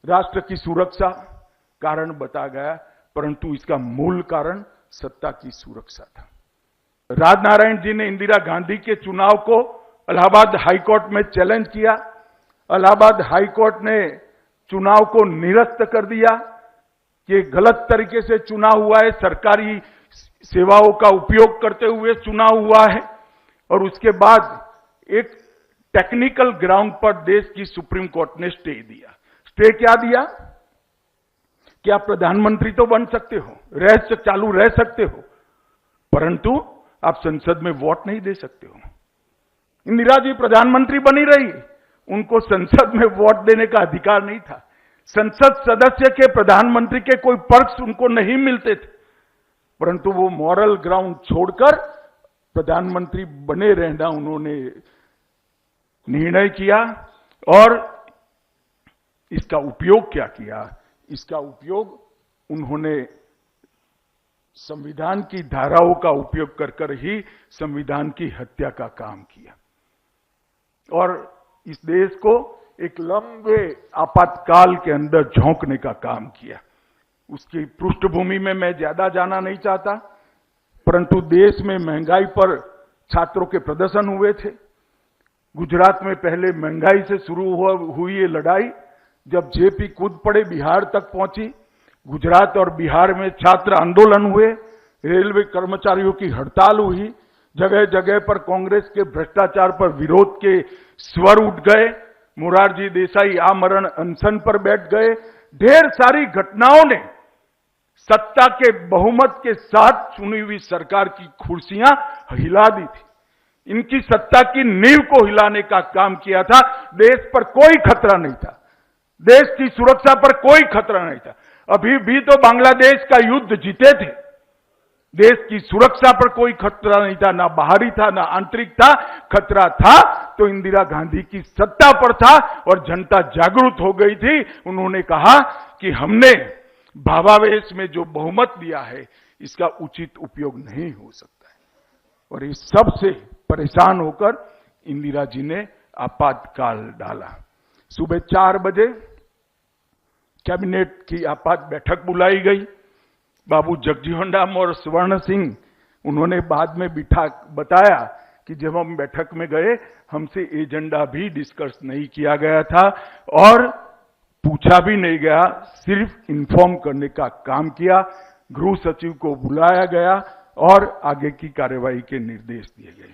राष्ट्र की सुरक्षा कारण बताया गया, परंतु इसका मूल कारण सत्ता की सुरक्षा था। राजनारायण जी ने इंदिरा गांधी के चुनाव को इलाहाबाद हाईकोर्ट में चैलेंज किया। इलाहाबाद हाईकोर्ट ने चुनाव को निरस्त कर दिया कि गलत तरीके से चुनाव हुआ है, सरकारी सेवाओं का उपयोग करते हुए चुनाव हुआ है। और उसके बाद एक टेक्निकल ग्राउंड पर देश की सुप्रीम कोर्ट ने स्टे दिया। स्टे क्या दिया कि आप प्रधानमंत्री तो बन सकते हो, चालू रह सकते हो, परंतु आप संसद में वोट नहीं दे सकते हो। इंदिरा जी प्रधानमंत्री बनी रही, उनको संसद में वोट देने का अधिकार नहीं था। संसद सदस्य के प्रधानमंत्री के कोई पर्क्स उनको नहीं मिलते थे, परंतु वो मॉरल ग्राउंड छोड़कर प्रधानमंत्री बने रहना उन्होंने निर्णय किया। और इसका उपयोग क्या किया? इसका उपयोग उन्होंने संविधान की धाराओं का उपयोग कर ही संविधान की हत्या का काम किया और इस देश को एक लंबे आपातकाल के अंदर झोंकने का काम किया। उसकी पृष्ठभूमि में मैं ज्यादा जाना नहीं चाहता, परंतु देश में महंगाई पर छात्रों के प्रदर्शन हुए थे। गुजरात में पहले महंगाई से शुरू हुई ये लड़ाई जब जेपी कूद पड़े, बिहार तक पहुंची। गुजरात और बिहार में छात्र आंदोलन हुए, रेलवे कर्मचारियों की हड़ताल हुई, जगह जगह पर कांग्रेस के भ्रष्टाचार पर विरोध के स्वर उठ गए। मोरारजी देसाई आमरण अनशन पर बैठ गए। ढेर सारी घटनाओं ने सत्ता के बहुमत के साथ चुनी हुई सरकार की कुर्सियां हिला दी थी। इनकी सत्ता की नींव को हिलाने का काम किया था। देश पर कोई खतरा नहीं था, देश की सुरक्षा पर कोई खतरा नहीं था। अभी भी तो बांग्लादेश का युद्ध जीते थे, देश की सुरक्षा पर कोई खतरा नहीं था, ना बाहरी था ना आंतरिक था। खतरा था तो इंदिरा गांधी की सत्ता पर था और जनता जागरूक हो गई थी। उन्होंने कहा कि हमने भावावेश में जो बहुमत दिया है इसका उचित उपयोग नहीं हो सकता है। और इस सब से परेशान होकर इंदिरा जी ने आपातकाल डाला। सुबह 4 बजे कैबिनेट की आपात बैठक बुलाई गई। बाबू जगजीवन राम और स्वर्ण सिंह उन्होंने बाद में बताया कि जब हम बैठक में गए हमसे एजेंडा भी डिस्कस नहीं किया गया था और पूछा भी नहीं गया, सिर्फ इन्फॉर्म करने का काम किया। गृह सचिव को बुलाया गया और आगे की कार्यवाही के निर्देश दिए गए।